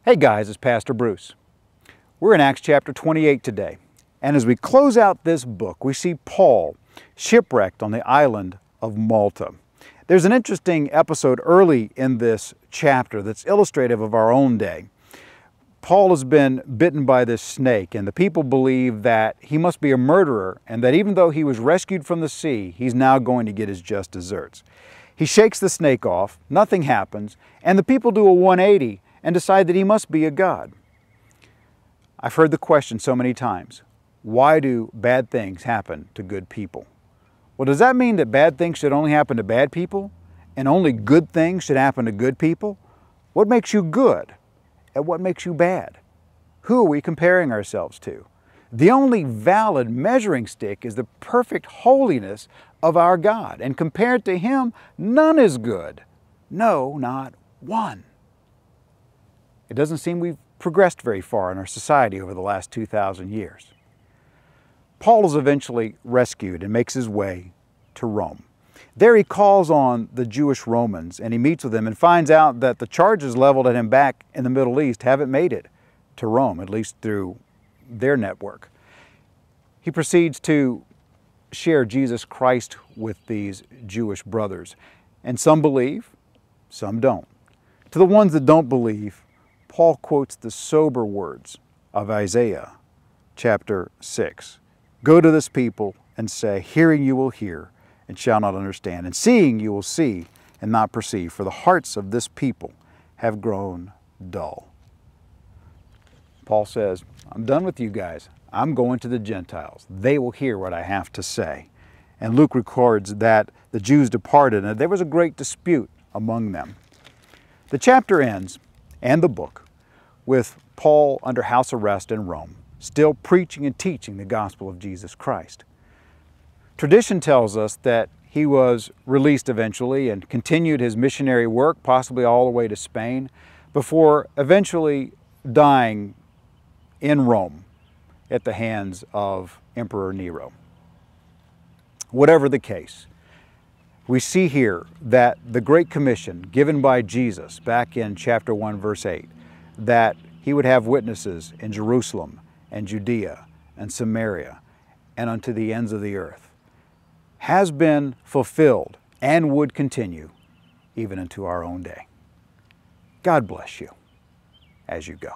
Hey guys, it's Pastor Bruce. We're in Acts chapter 28 today, and as we close out this book, we see Paul shipwrecked on the island of Malta. There's an interesting episode early in this chapter that's illustrative of our own day. Paul has been bitten by this snake, and the people believe that he must be a murderer, and that even though he was rescued from the sea, he's now going to get his just desserts. He shakes the snake off, nothing happens, and the people do a 180 and decide that he must be a god. I've heard the question so many times, why do bad things happen to good people? Well, does that mean that bad things should only happen to bad people and only good things should happen to good people? What makes you good and what makes you bad? Who are we comparing ourselves to? The only valid measuring stick is the perfect holiness of our God, and compared to Him, none is good. No, not one. It doesn't seem we've progressed very far in our society over the last 2,000 years. Paul is eventually rescued and makes his way to Rome. There he calls on the Jewish Romans and he meets with them and finds out that the charges leveled at him back in the Middle East haven't made it to Rome, at least through their network. He proceeds to share Jesus Christ with these Jewish brothers, and some believe, some don't. To the ones that don't believe, Paul quotes the sober words of Isaiah chapter 6. Go to this people and say, hearing you will hear and shall not understand, and seeing you will see and not perceive, for the hearts of this people have grown dull. Paul says, I'm done with you guys. I'm going to the Gentiles. They will hear what I have to say. And Luke records that the Jews departed and there was a great dispute among them. The chapter ends, and the book, with Paul under house arrest in Rome, still preaching and teaching the gospel of Jesus Christ. Tradition tells us that he was released eventually and continued his missionary work, possibly all the way to Spain, before eventually dying in Rome at the hands of Emperor Nero. Whatever the case, we see here that the Great Commission given by Jesus back in chapter 1, verse 8, that he would have witnesses in Jerusalem and Judea and Samaria and unto the ends of the earth, has been fulfilled and would continue even into our own day. God bless you as you go.